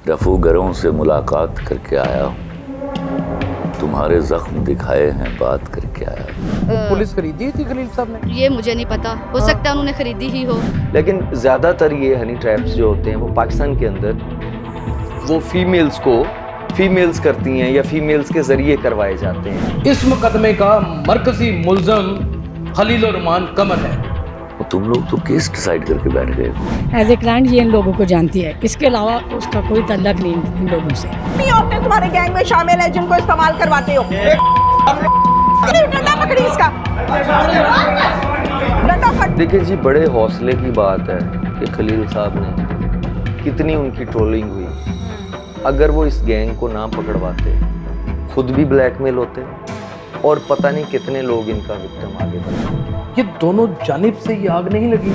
रफूगरों से मुलाकात करके आया हूँ, तुम्हारे जख्म दिखाए हैं बात करके आया हूँ। पुलिस खरीदी थी खलील साहब ने? ये मुझे नहीं पता, हो सकता है उन्होंने खरीदी ही हो। लेकिन ज़्यादातर ये हनी ट्रैप्स जो होते हैं वो पाकिस्तान के अंदर वो फीमेल्स करती हैं या फीमेल्स के ज़रिए करवाए जाते हैं। इस मुकदमे का मरकजी मुल्ज़म खलीलुर्रहमान कमर है। तुम लोग तो केस डिसाइड करके बैठ गए हो। एज ए क्लाइंट ये इन लोगों को जानती है, इसके अलावा उसका कोई ताल्लुक नहीं इन लोगों से। कितनी औरतें तुम्हारे गैंग में शामिल हैं जिनको इस्तेमाल करवाते हो? डंडा पकड़ी इसका। डंडा पकड़। देखिए जी, बड़े हौसले की बात है कि खलील साहब ने कितनी उनकी ट्रोलिंग हुई। अगर वो इस गैंग को ना पकड़वाते, खुद भी ब्लैकमेल होते और पता नहीं कितने लोग इनका विक्टिम आगे बढ़ते। ये दोनों जानिब से ये आग नहीं लगी।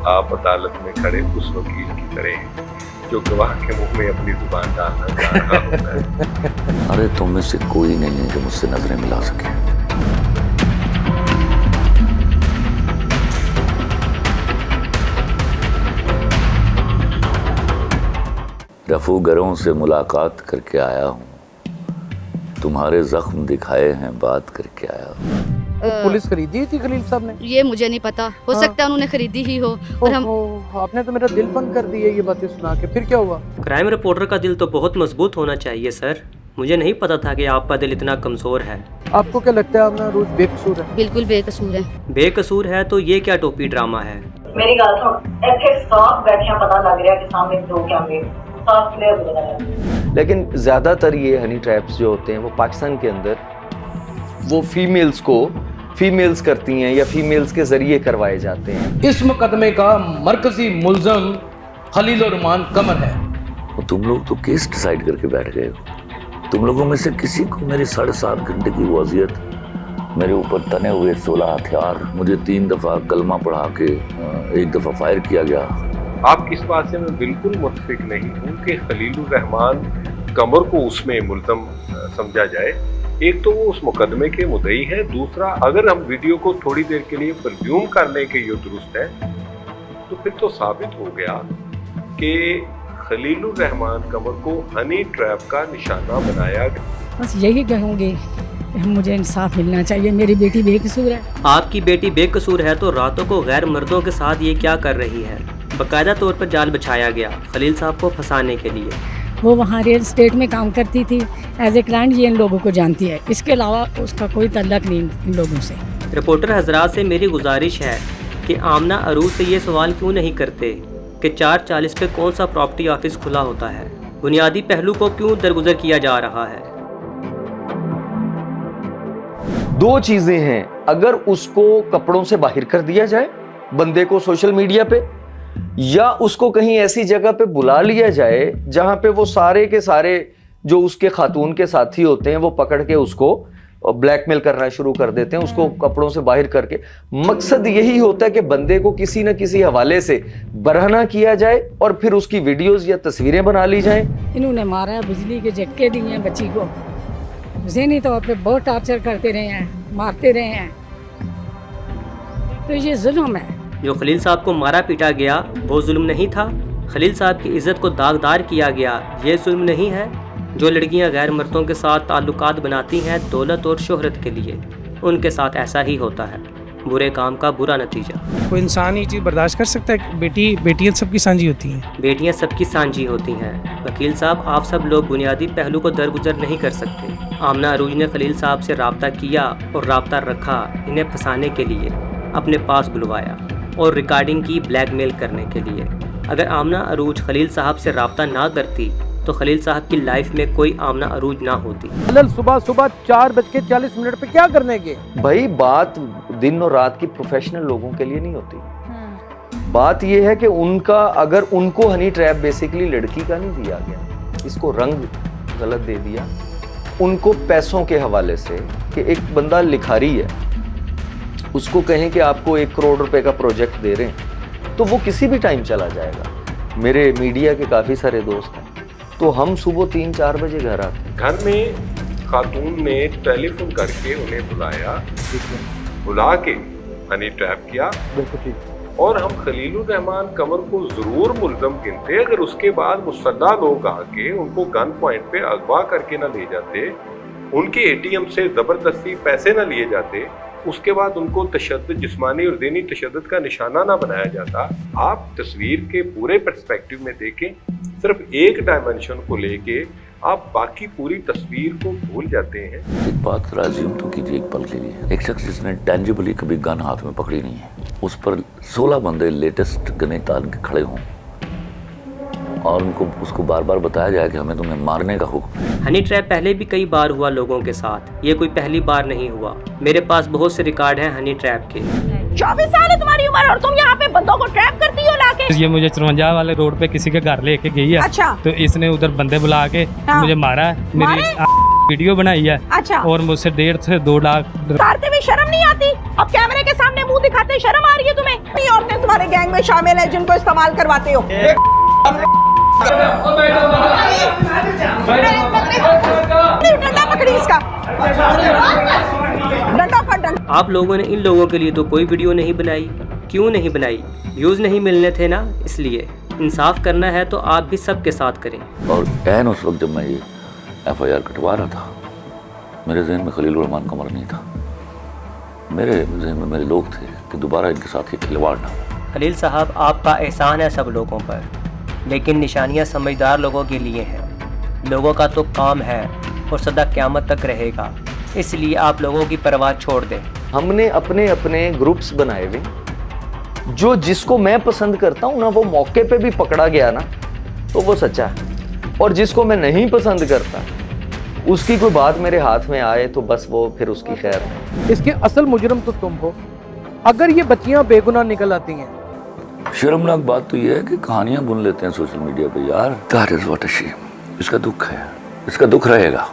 आप अदालत में खड़े उस वकील की तरह हैं जो गवाह के मुंह में अपनी जुबान डालना चाह रहा होता है। अरे तुम में से कोई नहीं है जो मुझसे नजरें मिला सके। रफूगरों से मुलाकात करके आया हूँ, तुम्हारे जख्म दिखाए हैं बात करके आया हूँ। पुलिस खरीदी थी खलील साहब ने? ये मुझे नहीं पता, हो सकता है उन्होंने खरीदी ही हो। और हम आपने तो मेरा दिल बंद कर दिया ये बातें सुना के। फिर क्या हुआ? क्राइम रिपोर्टर का दिल तो बहुत मजबूत होना चाहिए सर। मुझे नहीं पता था कि आपका दिल इतना कमज़ोर है। आपको क्या लगता है आमना रोज बेकसूर है? बिल्कुल बेकसूर है। बेकसूर है तो ये क्या टोपी ड्रामा है? मेरी गल सुन, इत्थे साफ बैठिया पता लग रहा है कि सामने दो कैमरे साफ क्लियर हो रहा है। लेकिन ज़्यादातर ये हनी ट्रैप्स जो होते हैं वो पाकिस्तान के अंदर वो फीमेल्स करती हैं या फीमेल्स के ज़रिए करवाए जाते हैं। इस मुकदमे का मरकजी मुल्ज़म खलीलुर्रहमान कमर है। तुम लोग तो केस डिसाइड करके बैठ गए हो। तुम लोगों में से किसी को मेरी 7.5 घंटे की वो अज़ियत, मेरे ऊपर तने हुए 16 हथियार, मुझे 3 दफ़ा कलमा पढ़ा के 1 दफ़ा फायर किया गया। आपकी इस बात से मैं बिल्कुल मुत्तफिक नहीं हूँ कि खलीलुर्रहमान कमर को उसमें मुल्ज़म समझा जाए। एक तो वो उस मुकदमे के मुद्दई हैं, दूसरा अगर हम वीडियो को थोड़ी देर के लिए परफ्यूम करने के ये दुरुस्त है तो फिर तो साबित हो गया कि खलीलुर्रहमान कमर को हनी ट्रैप का निशाना बनाया गया। बस यही कहूँगी कि मुझे इंसाफ मिलना चाहिए। मेरी बेटी बेकसूर है। आपकी बेटी बेकसूर है तो रातों को गैर मर्दों के साथ ये क्या कर रही है? बाकायदा तौर पर जाल बिछाया गया खलील साहब को फंसाने के लिए। वो वहाँ रियल एस्टेट में काम करती थी। एज ए क्लाइंट ये इन लोगों को जानती है, इसके अलावा उसका कोई ताल्लुक नहीं इन लोगों से। रिपोर्टर हजरात से मेरी गुजारिश है कि आमना अरूज से ये सवाल क्यों नहीं करते कि 440 पे कौन सा प्रॉपर्टी ऑफिस खुला होता है? बुनियादी पहलू को क्यों दरगुजर किया जा रहा है? दो चीज़ें हैं, अगर उसको कपड़ों से बाहर कर दिया जाए बंदे को सोशल मीडिया पे, या उसको कहीं ऐसी जगह पे बुला लिया जाए जहां पे वो सारे के सारे जो उसके खातून के साथी होते हैं वो पकड़ के उसको ब्लैकमेल करना शुरू कर देते हैं, उसको कपड़ों से बाहर करके। मकसद यही होता है कि बंदे को किसी न किसी हवाले से बरहना किया जाए और फिर उसकी वीडियोस या तस्वीरें बना ली जाएं। इन्होंने मारा है, बिजली के झटके दिए हैं बच्ची को, ज़हनी तौर पे बहुत टॉर्चर करते रहे हैं, मारते रहे हैं, तो ये जुल्म है। जो खलील साहब को मारा पीटा गया वो जुल्म नहीं था? खलील साहब की इज्जत को दागदार किया गया ये जुल्म नहीं है? जो लड़कियां गैर मर्दों के साथ ताल्लुकात बनाती हैं दौलत और शोहरत के लिए, उनके साथ ऐसा ही होता है। बुरे काम का बुरा नतीजा। कोई इंसान ये चीज़ बर्दाश्त कर सकता है? बेटियां सबकी सांझी होती हैं। बेटियां सबकी सांझी होती हैं। वकील साहब, आप सब लोग बुनियादी पहलू को दरगुजर नहीं कर सकते। आमना अरूज ने खलील साहब से रब्ता किया और रब्ता रखा, इन्हें फंसाने के लिए अपने पास बुलवाया और रिकॉर्डिंग की ब्लैकमेल करने के लिए। अगर आमना अरूज खलील साहब से रब्ता ना करती तो खलील साहब की लाइफ में कोई आमना अरूज ना होती। सुबह 4:40 पे क्या करने के? भाई बात दिन और रात की प्रोफेशनल लोगों के लिए नहीं होती। बात यह है कि उनका, अगर उनको हनी ट्रैप बेसिकली लड़की का नहीं दिया गया, इसको रंग गलत दे दिया उनको पैसों के हवाले से कि एक बंदा लिखारी है, उसको कहें कि आपको 1 करोड़ रुपए का प्रोजेक्ट दे रहे हैं तो वो किसी भी टाइम चला जाएगा। मेरे मीडिया के काफ़ी सारे दोस्त हैं, तो हम सुबह 3-4 बजे घर आते हैं। घर में खातून ने टेलीफोन करके उन्हें बुलाया, बुला के हनी ट्रैप किया। बिल्कुल ठीक। और हम खलीलुर रहमान कमर को जरूर मुल्ज़म गिनते अगर उसके बाद मुसल्लह लोग आके उनको गन पॉइंट पे अगवा करके ना ले जाते, उनके एटीएम से जबरदस्ती पैसे ना लिए जाते, उसके बाद उनको तशद्दुद, जिस्मानी और ज़हनी तशद्दुद का निशाना ना बनाया जाता। आप तस्वीर के पूरे पर्सपेक्टिव में देखें, सिर्फ एक डायमेंशन को लेके आप बाकी पूरी तस्वीर को भूल जाते हैं। एक बात राज़्यूम तो कीजिए एक पल के लिए, एक शख्स जिसने टेंजिबली कभी गन हाथ में पकड़ी नहीं है, उस पर 16 बंदे लेटेस्ट गने तान के खड़े हों और उनको उसको बार बार बताया जाए कि हमें तुम्हें मारने का हुक्म है। हनी ट्रैप पहले भी कई बार हुआ लोगों के साथ, ये कोई पहली बार नहीं हुआ। मेरे पास बहुत से रिकॉर्ड हैं हनी ट्रैप के। 24 साल है तुम्हारी उम्र और तुम यहाँ पे बंदों को ट्रैप करती हो लाके। ये मुझे 53 वाले रोड पे किसी के घर लेके गई है। अच्छा। तो इसने उधर बंदे बुला के मुझे मारा है, मेरी वीडियो बनाई है। अच्छा। और मुझसे 1.5 से 2 लाख करते हुए शर्म नहीं आती? अब कैमरे के सामने मुंह दिखाते शर्म आ रही है तुम्हें? नहीं, औरतें तुम्हारे गैंग में शामिल है जिनको इस्तेमाल करवाते हो। डंडा पकड़ी इसका, डंडा पकड़ डंडा। आप लोगों ने इन लोगों के लिए तो कोई वीडियो नहीं बनाई, क्यों नहीं बनाई? व्यूज नहीं मिलने थे ना, इसलिए। इंसाफ करना है तो आप भी सबके साथ करें। और ऐन उस वक्त जब मैं ये FIR कटवा रहा था, मेरे जहन में खलीलुर रहमान कमर नहीं था, मेरे जहन में मेरे लोग थे कि दोबारा इनके साथ ये खिलवाड़ ना हो। खलील साहब, आपका एहसान है सब लोगों पर, लेकिन निशानियां समझदार लोगों के लिए हैं। लोगों का तो काम है और सदा क़यामत तक रहेगा, इसलिए आप लोगों की परवाह छोड़ दें। हमने अपने अपने ग्रुप्स बनाए हुए, जो जिसको मैं पसंद करता हूँ ना वो मौके पे भी पकड़ा गया ना तो वो सच्चा है, और जिसको मैं नहीं पसंद करता उसकी कोई बात मेरे हाथ में आए तो बस वो फिर उसकी खैर है। इसके असल मुजरिम तो तुम हो अगर ये बच्चियां बेगुनाह निकल आती हैं। शर्मनाक बात तो ये है कि कहानियां बुन लेते हैं सोशल मीडिया पे यार। That is what a shame. इसका दुख है, इसका दुख रहेगा।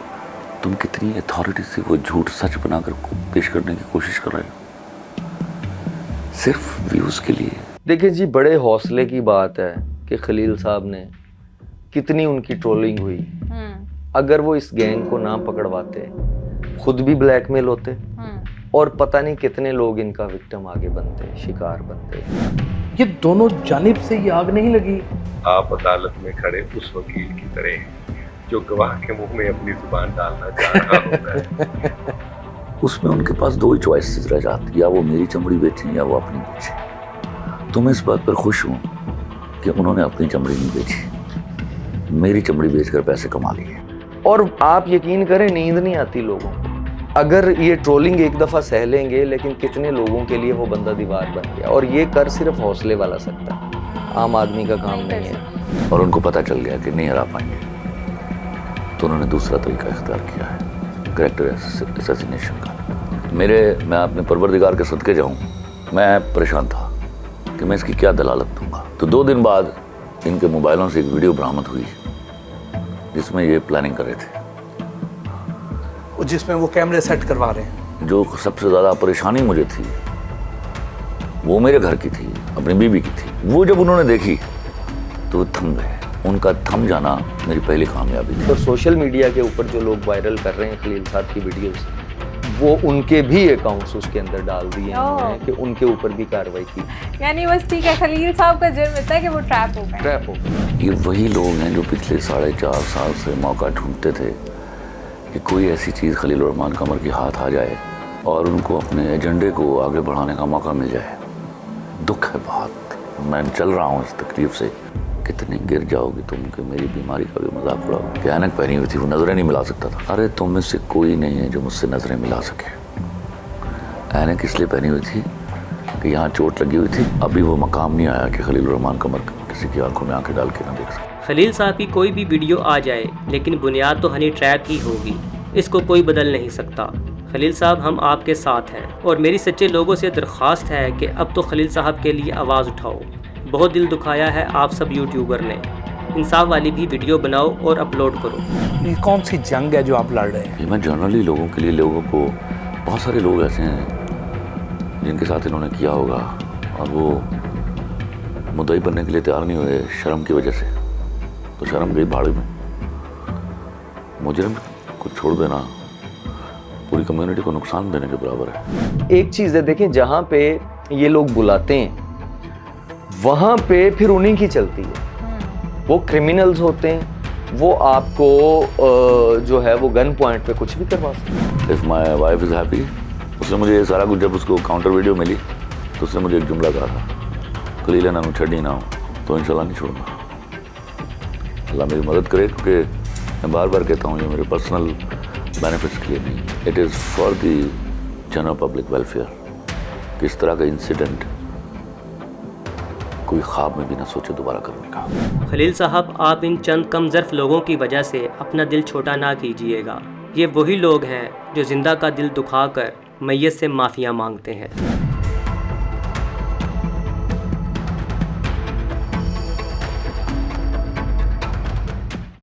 तुम कितनी अथॉरिटी से वो झूठ सच बनाकर पेश करने की कोशिश कर रहे हो, सिर्फ व्यूज के लिए। देखिए जी, बड़े हौसले की बात है कि खलील साहब ने कितनी उनकी ट्रोलिंग हुई। अगर वो इस गैंग को ना पकड़वाते, खुद भी ब्लैकमेल होते और पता नहीं कितने लोग इनका विक्टिम आगे बनते, शिकार बनते। ये दोनों जानिब से ये आग नहीं लगी। आप अदालत में खड़े उस वकील की तरह हैं जो गवाह के मुंह में अपनी जुबान डालना चाह रहा होता है। उसमें उनके पास दो ही चॉइसेस रह जाती, या वो मेरी चमड़ी बेचें या वो अपनी बेचें। तो मैं इस बात पर खुश हूँ कि उन्होंने अपनी चमड़ी नहीं बेची, मेरी चमड़ी बेचकर पैसे कमा लिए। और आप यकीन करें, नींद नहीं आती लोगों को। अगर ये ट्रोलिंग एक दफ़ा सह लेंगे, लेकिन कितने लोगों के लिए वो बंदा दीवार बन गया। और ये कर सिर्फ हौसले वाला सकता है, आम आदमी का काम नहीं है। और उनको पता चल गया कि नहीं हरा पाएंगे, तो उन्होंने दूसरा तरीका इख्तियार किया है, कैरेक्टर असैसिनेशन का। मैं अपने परवरदिगार के सदके जाऊँ, मैं परेशान था कि मैं इसकी क्या दलालत दूंगा। तो 2 दिन बाद इनके मोबाइलों से एक वीडियो बरामद हुई जिसमें ये प्लानिंग कर रहे थे, जिसमें वो कैमरे सेट करवा रहे हैं। जो सबसे ज़्यादा परेशानी मुझे थी वो मेरे घर की थी, अपनी बीवी की थी। वो जब उन्होंने देखी तो वो थम गए। उनका थम जाना मेरी पहली कामयाबी थी। तो सोशल मीडिया के ऊपर जो लोग वायरल कर रहे हैं खलील साहब की वीडियोस, वो उनके भी अकाउंट्स उसके अंदर डाल दिए हैं कि उनके ऊपर भी कार्रवाई की। यानी बस ठीक है, खलील साहब का जुर्म इतना है कि वो ट्रैप हो गए। ट्रैप हो गए। ये वही लोग हैं जो पिछले 4.5 साल से मौका ढूंढते थे कि कोई ऐसी चीज़ खलीलुर रहमान कमर के हाथ आ जाए और उनको अपने एजेंडे को आगे बढ़ाने का मौका मिल जाए। दुख है बहुत, मैं चल रहा हूँ इस तकलीफ से। कितने गिर जाओगे तुम कि मेरी बीमारी का भी मजाक उड़ाओगे। कि ऐनक पहनी हुई थी, वो नजरें नहीं मिला सकता था। अरे तुम में से कोई नहीं है जो मुझसे नजरें मिला सके। ऐनक इसलिए पहनी हुई थी कि यहाँ चोट लगी हुई थी, अभी वो मकाम नहीं आया कि खलीलुर रहमान कमर किसी की आंखों में आंखें डाल के ना देख सके। खलील साहब की कोई भी वीडियो आ जाए, लेकिन बुनियाद तो हनी ट्रैप ही होगी, इसको कोई बदल नहीं सकता। खलील साहब, हम आपके साथ हैं और मेरी सच्चे लोगों से दरख्वास्त है कि अब तो खलील साहब के लिए आवाज़ उठाओ। बहुत दिल दुखाया है आप सब यूट्यूबर ने। इंसाफ वाली भी वीडियो बनाओ और अपलोड करो। ये कौन सी जंग है जो आप लड़ रहे हैं? मैं जनरली लोगों के लिए, लोगों को, बहुत सारे लोग ऐसे हैं जिनके साथ इन्होंने किया होगा और वो मुद्दई बनने के लिए तैयार नहीं हुए शर्म की वजह से, तो शर्म गई भाड़े में। मुजरिम को छोड़ देना पूरी कम्युनिटी को नुकसान देने के बराबर है। एक चीज़ है, देखें, जहाँ पे ये लोग बुलाते हैं वहाँ पे फिर उन्हीं की चलती है। वो क्रिमिनल्स होते हैं, वो आपको जो है वो गन पॉइंट पे कुछ भी करवा सकते हैं। If my wife is happy, उसने मुझे ये सारा कुछ, जब उसको काउंटर वीडियो मिली तो उसने मुझे एक जुमला कहा था, खलील ना छड़ी ना हो तो इंशाल्लाह नहीं छोड़ूंगा। अल्लाह मेरी मदद करे, क्योंकि मैं बार बार कहता हूँ ये मेरे पर्सनल बेनिफिट्स के लिए नहीं, it is for the general public welfare. किस तरह का इंसिडेंट कोई ख्वाब में भी ना सोचे दोबारा करने का। खलील साहब, आप इन चंद कम ज़र्फ लोगों की वजह से अपना दिल छोटा ना कीजिएगा। ये वही लोग हैं जो जिंदा का दिल दुखाकर मैयत से माफ़िया मांगते हैं।